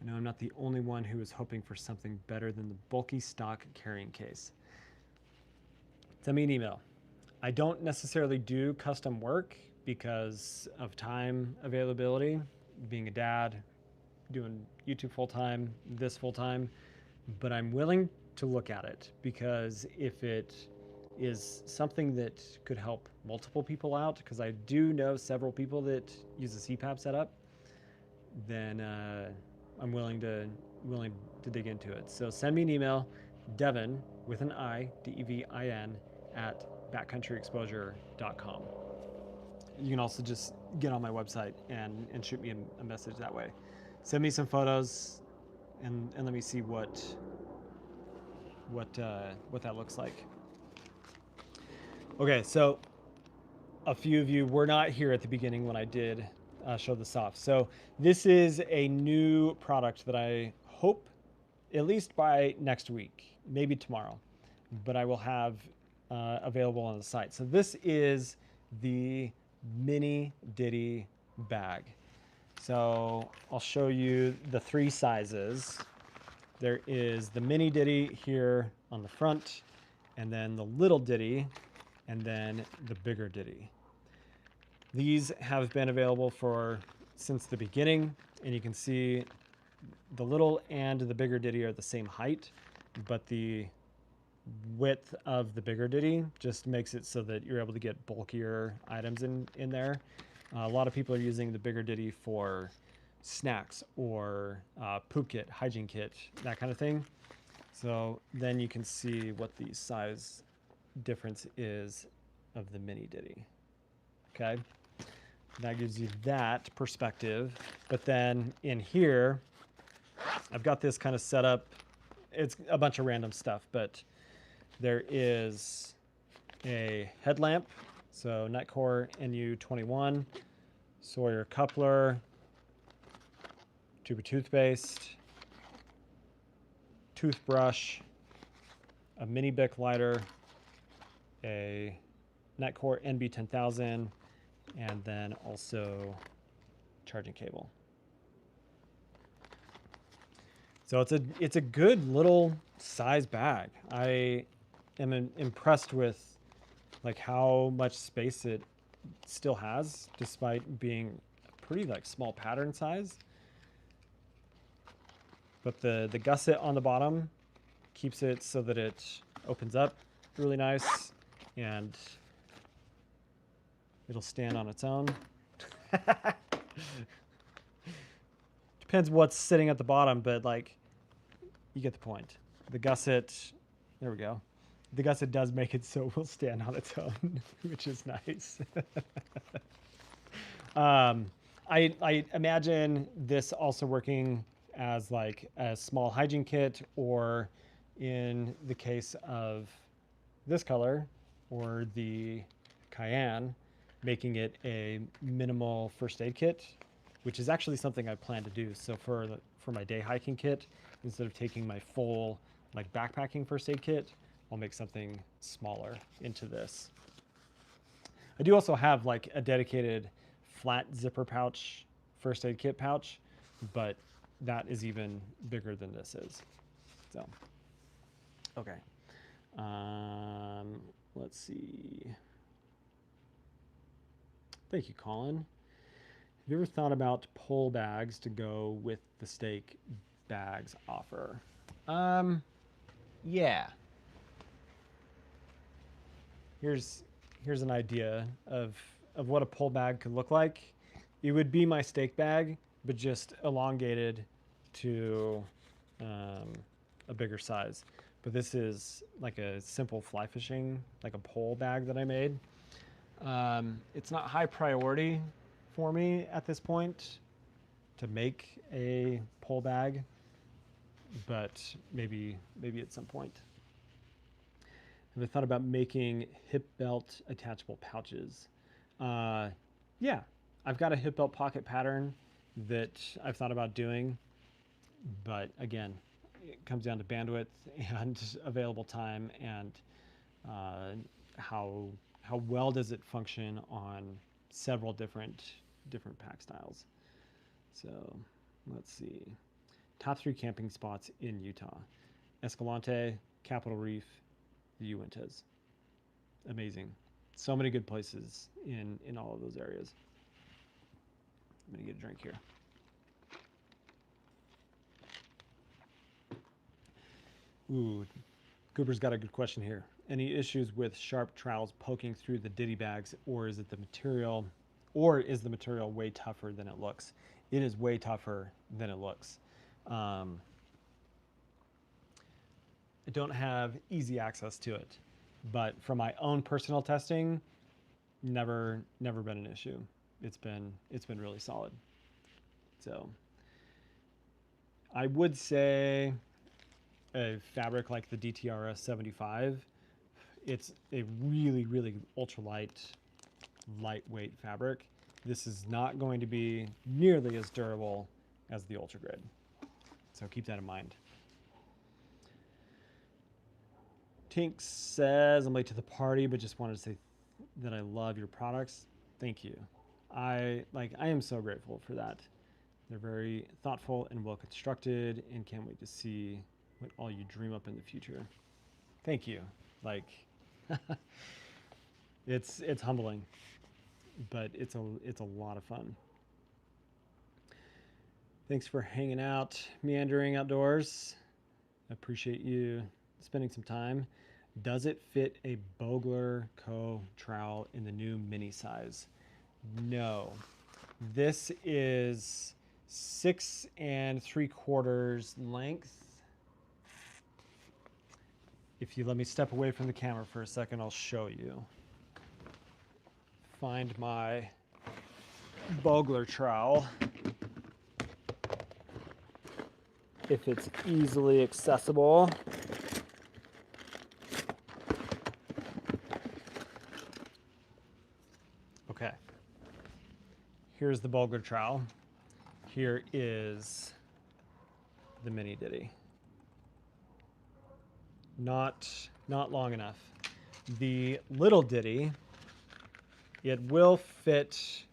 I know I'm not the only one who is hoping for something better than the bulky stock carrying case. Send me an email. I don't necessarily do custom work because of time availability, being a dad, doing YouTube full-time, this full-time, but I'm willing to look at it because if it is something that could help multiple people out, because I do know several people that use a CPAP setup, then I'm willing to dig into it. So send me an email, Devin with an I, DEVIN at backcountryexposure.com. You can also just get on my website and shoot me a message that way. Send me some photos and let me see what that looks like. Okay, so a few of you were not here at the beginning when I did show this off. So this is a new product that I hope, at least by next week, maybe tomorrow, but I will have available on the site. So this is the mini diddy bag. So I'll show you the 3 sizes. There is the mini diddy here on the front, and then the little diddy, and then the bigger diddy. These have been available since the beginning, and you can see the little and the bigger diddy are the same height, but the width of the bigger diddy just makes it so that you're able to get bulkier items in there. A lot of people are using the bigger diddy for snacks or poop kit, hygiene kit, that kind of thing. So then you can see what the size difference is of the mini diddy. Okay, that gives you that perspective. But then in here, I've got this kind of set up. It's a bunch of random stuff, but there is a headlamp, so Netcore NU21, Sawyer coupler, tube of toothpaste, toothbrush, a mini Bic lighter, a Netcore NB10000, and then also charging cable. So it's a good little size bag. I am impressed with like how much space it still has, despite being pretty like small pattern size. But the gusset on the bottom keeps it so that it opens up really nice and it'll stand on its own. Depends what's sitting at the bottom, but like you get the point. The gusset, there we go. The gusset does make it so it will stand on its own, which is nice. I imagine this also working as like a small hygiene kit, or in the case of this color or the cayenne, making it a minimal first aid kit, which is actually something I plan to do. So for my day hiking kit, instead of taking my full like backpacking first aid kit, I'll make something smaller into this. I do also have like a dedicated flat zipper pouch first aid kit pouch, but that is even bigger than this is. So, okay. Let's see. Thank you, Colin. Have you ever thought about pole bags to go with the steak bags offer? Yeah. Here's an idea of what a pole bag could look like. It would be my steak bag, but just elongated to a bigger size. But this is like a simple fly fishing, like a pole bag that I made. It's not high priority for me at this point to make a pole bag, but maybe at some point. Have I thought about making hip belt attachable pouches? Yeah, I've got a hip belt pocket pattern that I've thought about doing, but again, it comes down to bandwidth and available time and how well does it function on several different pack styles. So let's see. top 3 camping spots in Utah: Escalante, Capitol Reef, the Uintas. Amazing. So many good places in all of those areas. I'm gonna get a drink here. Ooh, Cooper's got a good question here. Any issues with sharp trowels poking through the diddy bags, or is the material way tougher than it looks? It is way tougher than it looks. I don't have easy access to it, but from my own personal testing, never been an issue. It's been really solid. So I would say a fabric like the DTRS 75, it's a really, really ultralight, lightweight fabric. This is not going to be nearly as durable as the Ultra Grid. So keep that in mind. Tink says, I'm late to the party, but just wanted to say that I love your products. Thank you. I am so grateful for that. They're very thoughtful and well constructed, and can't wait to see what all you dream up in the future. Thank you. Like, it's humbling, but it's a lot of fun. Thanks for hanging out, meandering outdoors. I appreciate you spending some time. Does it fit a Bogler Co. trowel in the new mini size? No. This is 6 3/4 length. If you let me step away from the camera for a second, I'll show you. Find my Bogler trowel. If it's easily accessible. Okay. Here's the Bogler trowel. Here is the mini diddy. Not long enough. The little diddy, it will fit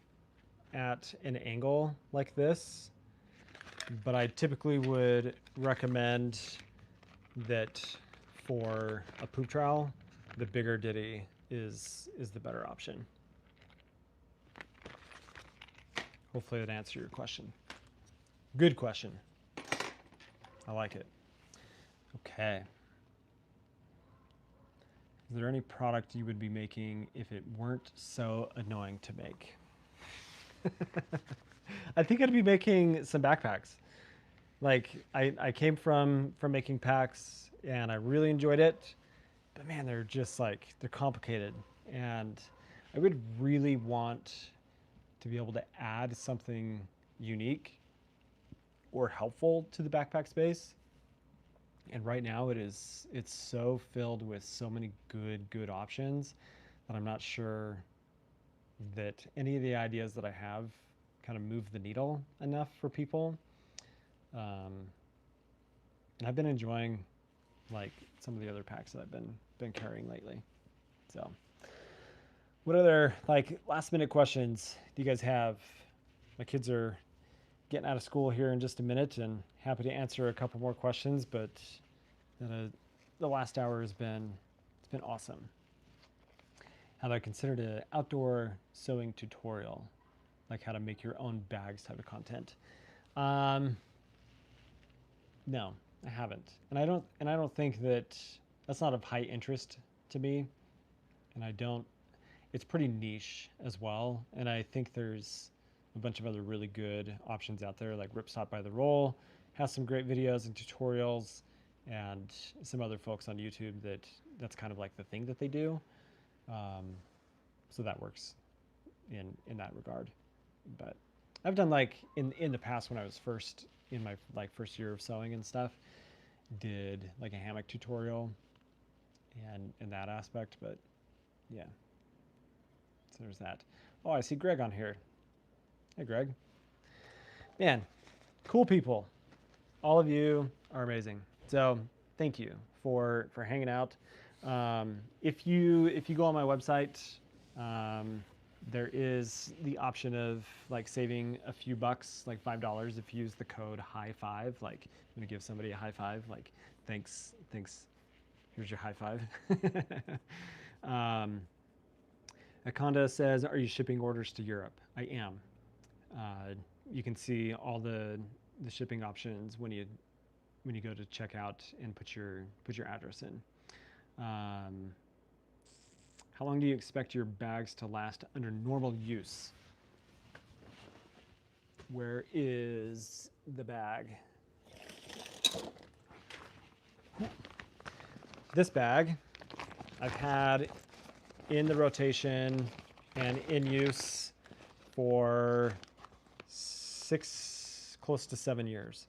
at an angle like this, but I typically would recommend that for a poop trowel, the bigger diddy is the better option. Hopefully that answered your question. Good question. I like it. Okay. Is there any product you would be making if it weren't so annoying to make? I think I'd be making some backpacks. Like I came from making packs and I really enjoyed it, but man, they're just like, they're complicated. And I would really want to be able to add something unique or helpful to the backpack space. And right now it's so filled with so many good options that I'm not sure that any of the ideas that I have kind of move the needle enough for people. And I've been enjoying like some of the other packs that I've been carrying lately. So what other like last minute questions do you guys have? My kids are getting out of school here in just a minute and happy to answer a couple more questions, but the last hour it's been awesome. Have I considered an outdoor sewing tutorial, like how to make your own bags type of content? No, I haven't. And I don't think that's not of high interest to me. And it's pretty niche as well. And I think there's a bunch of other really good options out there, like Ripstop by the Roll has some great videos and tutorials, and some other folks on YouTube that's kind of like the thing that they do. So that works in that regard. But I've done like in the past when I was first in my like first year of sewing and stuff, did like a hammock tutorial and in that aspect, but yeah. So there's that. Oh, I see Greg on here. Hey, Greg. Man, cool people. All of you are amazing. So thank you for hanging out. If you go on my website, There is the option of like saving a few bucks, like $5 if you use the code high5. Like I'm gonna give somebody a high five, like thanks, here's your high five. Akonda says, are you shipping orders to Europe? I am. You can see all the shipping options when you go to checkout and put your address in. How long do you expect your bags to last under normal use? Where is the bag? This bag I've had in the rotation and in use for close to 7 years,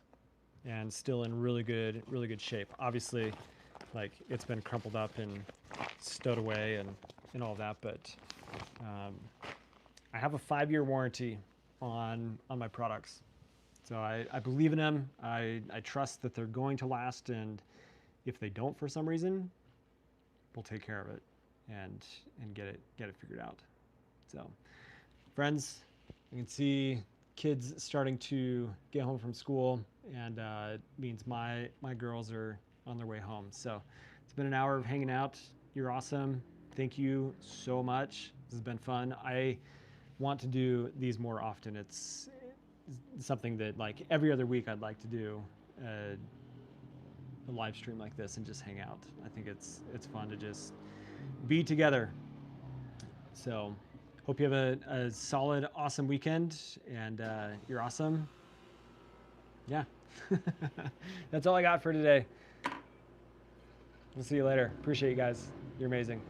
and still in really good shape. Obviously, like it's been crumpled up and stowed away and all that, but I have a 5-year warranty on my products, so I believe in them. I trust that they're going to last, and if they don't for some reason, we'll take care of it and get it figured out. So, friends, you can see kids starting to get home from school, and it means my girls are on their way home. So it's been an hour of hanging out. You're awesome. Thank you so much. This has been fun. I want to do these more often. It's something that like every other week I'd like to do a live stream like this and just hang out. I think it's fun to just be together. So hope you have a solid, awesome weekend, and you're awesome. Yeah. That's all I got for today. We'll see you later. Appreciate you guys. You're amazing.